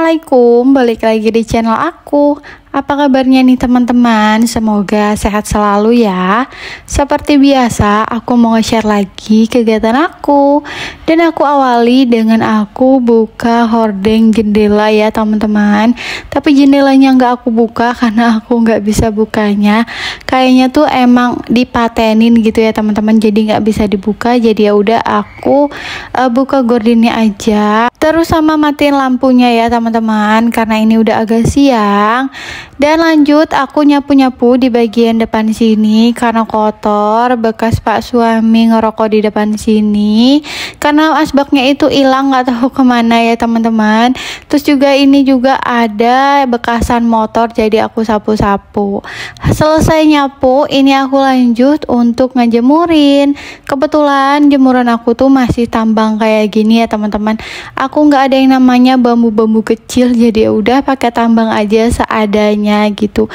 Assalamualaikum, balik lagi di channel aku. Apa kabarnya nih teman-teman? Semoga sehat selalu ya. Seperti biasa, aku mau nge-share lagi kegiatan aku. Dan aku awali dengan aku buka hordeng jendela ya teman-teman. Tapi jendelanya nggak aku buka karena aku nggak bisa bukanya. Kayaknya tuh emang dipatenin gitu ya teman-teman. Jadi nggak bisa dibuka. Jadi ya udah aku buka gordennya aja. Terus sama matiin lampunya ya teman-teman. Karena ini udah agak siang. Dan lanjut aku nyapu-nyapu di bagian depan sini karena kotor, bekas pak suami ngerokok di depan sini. Karena asbaknya itu hilang, nggak tahu kemana ya teman-teman. Terus juga ini juga ada bekasan motor, jadi aku sapu-sapu. Selesai nyapu, ini aku lanjut untuk ngejemurin. Kebetulan jemuran aku tuh masih tambang kayak gini ya teman-teman. Aku nggak ada yang namanya bambu-bambu kecil, jadi udah pakai tambang aja seadanya gitu.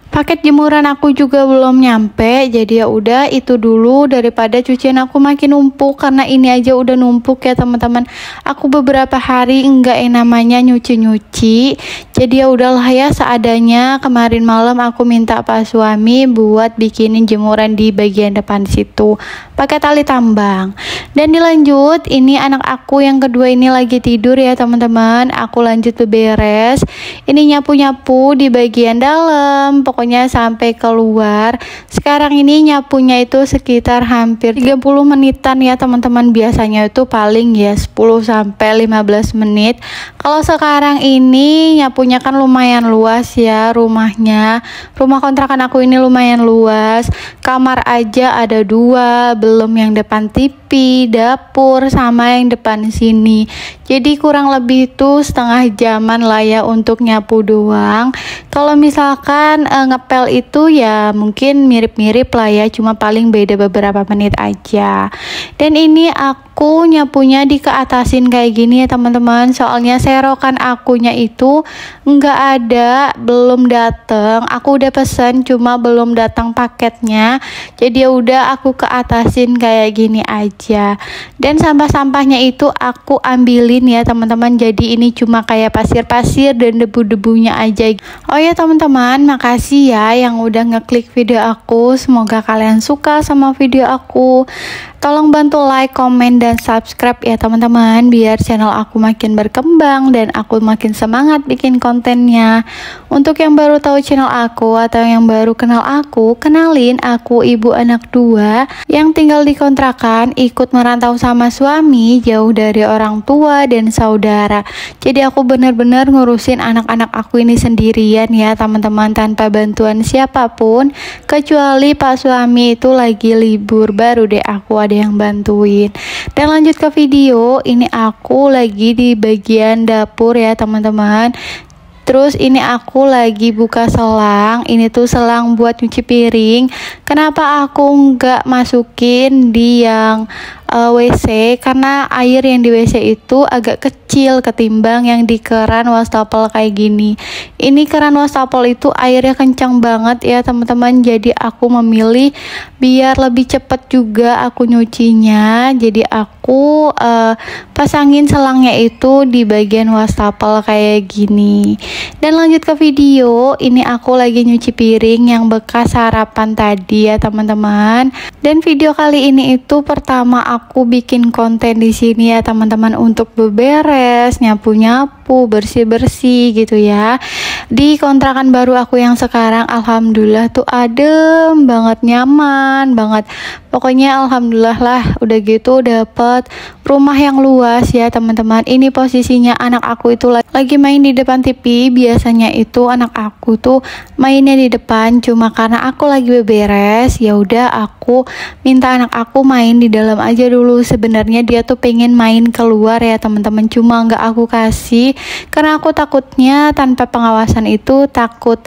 Paket jemuran aku juga belum nyampe, jadi ya udah itu dulu daripada cucian aku makin numpuk, karena ini aja udah numpuk ya teman-teman. Aku beberapa hari enggak yang namanya nyuci-nyuci, jadi ya udahlah ya seadanya. Kemarin malam aku minta pak suami buat bikinin jemuran di bagian depan situ pakai tali tambang. Dan dilanjut, ini anak aku yang kedua ini lagi tidur ya teman-teman. Aku lanjut beberes. Ini nyapu-nyapu di bagian dalam, pokoknya sampai keluar. Sekarang ini nyapunya itu sekitar hampir 30 menitan ya teman-teman. Biasanya itu paling ya 10 sampai 15 menit. Kalau sekarang ini nyapunya kan lumayan luas ya rumahnya. Rumah kontrakan aku ini lumayan luas. Kamar aja ada 2, belum yang depan TV, dapur, sama yang depan sini. Jadi kurang lebih tuh setengah jaman lah ya untuk nyapu doang. Kalau misalkan ngepel itu ya mungkin mirip-mirip lah ya, cuma paling beda beberapa menit aja. Dan ini aku nyapunya dikeatasin kayak gini ya teman-teman, soalnya serokan akunya itu nggak ada, belum dateng. Aku udah pesen cuma belum datang paketnya, jadi ya udah aku keatasin kayak gini aja. Dan sampah-sampahnya itu aku ambilin ya teman-teman, jadi ini cuma kayak pasir-pasir dan debu-debunya aja. Oh ya teman-teman, makasih ya yang udah ngeklik video aku. Semoga kalian suka sama video aku. Tolong bantu like, komen, dan subscribe ya teman-teman, biar channel aku makin berkembang dan aku makin semangat bikin kontennya. Untuk yang baru tahu channel aku atau yang baru kenal aku, kenalin, aku ibu anak 2 yang tinggal di kontrakan, ikut merantau sama suami, jauh dari orang tua dan saudara. Jadi aku benar-benar ngurusin anak-anak aku ini sendirian ya teman-teman, tanpa bantuan siapapun, kecuali pak suami itu lagi libur, baru deh aku ada yang bantuin. Dan lanjut ke video, ini aku lagi di bagian dapur ya teman-teman. Terus ini aku lagi buka selang. Ini tuh selang buat nyuci piring. Kenapa aku nggak masukin di yang WC? Karena air yang di WC itu agak kecil ketimbang yang di keran wastafel kayak gini. Ini keran wastafel itu airnya kencang banget ya teman-teman. Jadi aku memilih biar lebih cepet juga aku nyucinya. Jadi aku pasangin selangnya itu di bagian wastafel kayak gini. Dan lanjut ke video, ini aku lagi nyuci piring yang bekas sarapan tadi ya teman-teman. Dan video kali ini itu pertama aku bikin konten di sini ya teman-teman, untuk beberes, nyapu-nyapu, bersih-bersih gitu ya. Di kontrakan baru aku yang sekarang, alhamdulillah tuh adem banget, nyaman banget. Pokoknya alhamdulillah lah, udah gitu dapet rumah yang luas ya teman-teman. Ini posisinya anak aku itu lagi main di depan TV. Biasanya itu anak aku tuh mainnya di depan, cuma karena aku lagi beberes, ya udah aku minta anak aku main di dalam aja dulu. Sebenarnya dia tuh pengen main keluar ya teman-teman, cuma nggak aku kasih karena aku takutnya tanpa pengawasan itu takut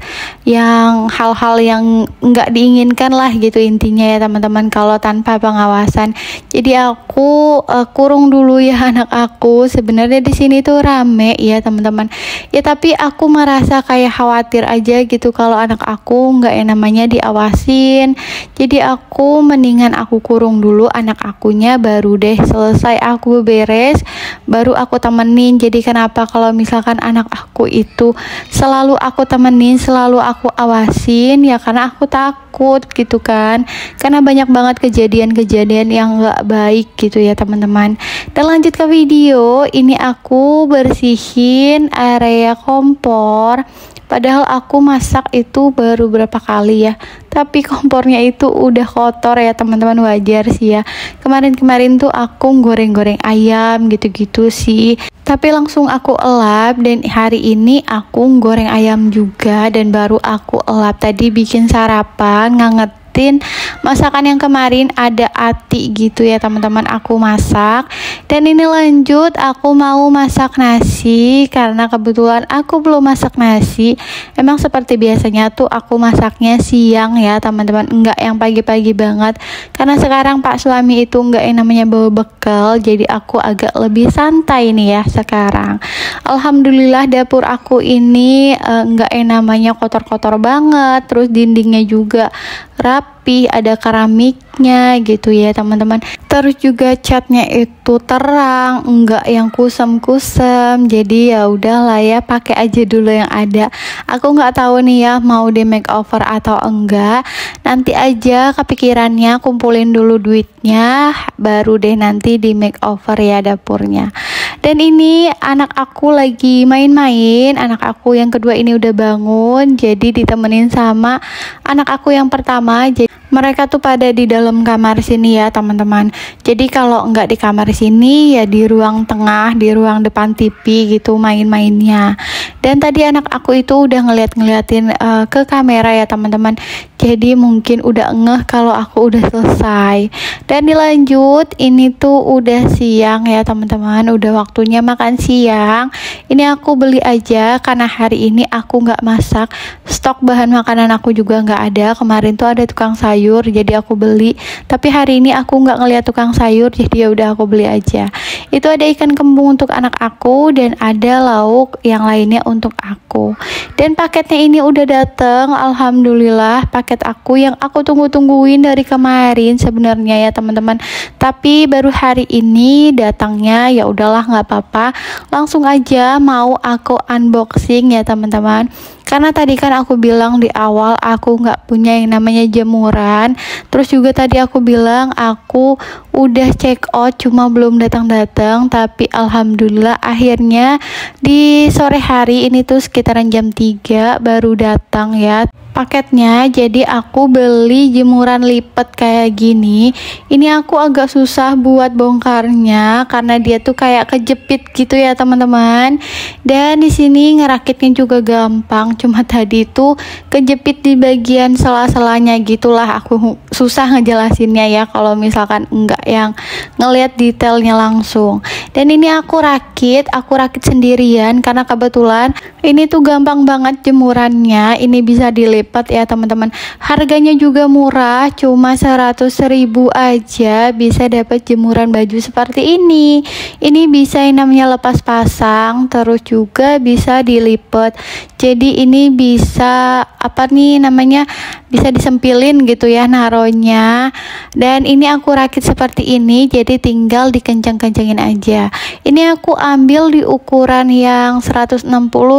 yang hal-hal yang nggak diinginkan lah gitu intinya ya teman-teman kalau tanpa pengawasan. Jadi aku kurung dulu ya anak aku. Sebenarnya di sini tuh rame ya teman-teman. teman-teman. Ya tapi aku merasa kayak khawatir aja gitu kalau anak aku nggak yang namanya diawasin. Jadi aku mendingan aku kurung dulu anak akunya, baru deh selesai aku beres baru aku temenin. Jadi kenapa kalau misalkan anak aku itu selalu aku temenin, selalu aku awasin, ya karena aku takut gitu kan, karena banyak banget kejadian-kejadian yang gak baik gitu ya teman-teman. Dan lanjut ke video, ini aku bersihin area kompor. Padahal aku masak itu baru berapa kali ya, tapi kompornya itu udah kotor ya teman-teman, wajar sih ya. Kemarin-kemarin tuh aku goreng-goreng ayam gitu-gitu sih, tapi langsung aku elap. Dan hari ini aku goreng ayam juga dan baru aku elap. Tadi bikin sarapan, ngangetin masakan yang kemarin, ada ati gitu ya teman-teman, aku masak. Dan ini lanjut aku mau masak nasi karena kebetulan aku belum masak nasi. Emang seperti biasanya tuh aku masaknya siang ya teman-teman, enggak yang pagi-pagi banget, karena sekarang pak suami itu enggak yang namanya bawa bekal, jadi aku agak lebih santai nih ya sekarang. Alhamdulillah dapur aku ini enggak yang namanya kotor-kotor banget, terus dindingnya juga rapi, ada keramiknya gitu ya teman-teman. Terus juga catnya itu terang, enggak yang kusem-kusem. Jadi ya udahlah ya, pakai aja dulu yang ada. Aku nggak tahu nih ya mau di makeover atau enggak. Nanti aja kepikirannya, kumpulin dulu duitnya, baru deh nanti di makeover ya dapurnya. Dan ini anak aku lagi main-main. Anak aku yang kedua ini udah bangun, jadi ditemenin sama anak aku yang pertama. Jadi mereka tuh pada di dalam kamar sini ya teman-teman. Jadi kalau nggak di kamar sini ya di ruang tengah, di ruang depan TV gitu main-mainnya. Dan tadi anak aku itu udah ngeliatin ke kamera ya teman-teman. Jadi mungkin udah ngeh kalau aku udah selesai. Dan dilanjut, ini tuh udah siang ya teman-teman, udah waktunya makan siang. Ini aku beli aja karena hari ini aku nggak masak, stok bahan makanan aku juga nggak ada. Kemarin tuh ada tukang sayur, jadi aku beli. Tapi hari ini aku nggak ngeliat tukang sayur, jadi ya udah aku beli aja. Itu ada ikan kembung untuk anak aku dan ada lauk yang lainnya untuk aku. Dan paketnya ini udah dateng, alhamdulillah. Paket aku yang aku tunggu-tungguin dari kemarin sebenarnya ya teman-teman, tapi baru hari ini datangnya. Ya udahlah nggak apa-apa, langsung aja mau aku unboxing ya teman-teman. Karena tadi kan aku bilang di awal aku nggak punya yang namanya jemuran. Terus juga tadi aku bilang aku udah check out cuma belum datang-datang. Tapi alhamdulillah akhirnya di sore hari ini tuh sekitaran jam 3 baru datang ya paketnya. Jadi aku beli jemuran lipat kayak gini. Ini aku agak susah buat bongkarnya karena dia tuh kayak kejepit gitu ya teman-teman. Dan di sini ngerakitnya juga gampang, cuma tadi tuh kejepit di bagian sela-selanya gitulah. Aku susah ngejelasinnya ya kalau misalkan enggak yang ngelihat detailnya langsung. Dan ini aku rakit sendirian karena kebetulan ini tuh gampang banget jemurannya. Ini bisa dilipat ya teman-teman. Harganya juga murah, cuma 100.000 aja bisa dapat jemuran baju seperti ini. Ini bisa yang namanya lepas pasang, terus juga bisa dilipat. Jadi ini bisa apa nih namanya, bisa disempilin gitu ya naronya. Dan ini aku rakit seperti ini, jadi tinggal dikencang-kencangin aja. Ini aku ambil di ukuran yang 160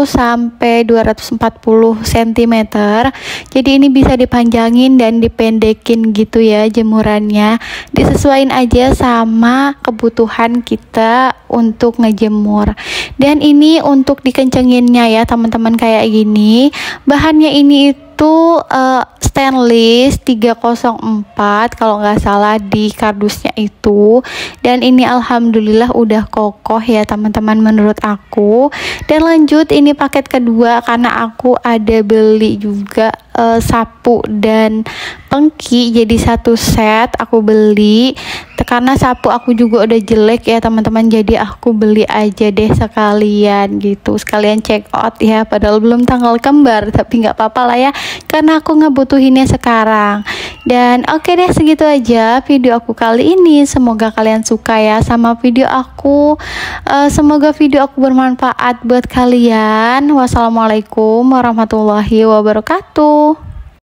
sampai 240 cm. Jadi ini bisa dipanjangin dan dipendekin gitu ya jemurannya. Disesuaikan aja sama kebutuhan kita untuk ngejemur. Dan ini untuk dikencengin ya teman-teman kayak gini. Bahannya ini itu stainless 304 kalau nggak salah di kardusnya itu. Dan ini alhamdulillah udah kokoh ya teman-teman menurut aku. Dan lanjut ini paket kedua karena aku ada beli juga sapu dan pengki, jadi satu set aku beli. Karena sapu aku juga udah jelek ya teman-teman, jadi aku beli aja deh sekalian gitu, sekalian check out ya, padahal belum tanggal kembar, tapi nggak apa-apa lah ya karena aku ngebutuhinnya sekarang. Dan oke deh, segitu aja video aku kali ini. Semoga kalian suka ya sama video aku. Semoga video aku bermanfaat buat kalian. Wassalamualaikum warahmatullahi wabarakatuh.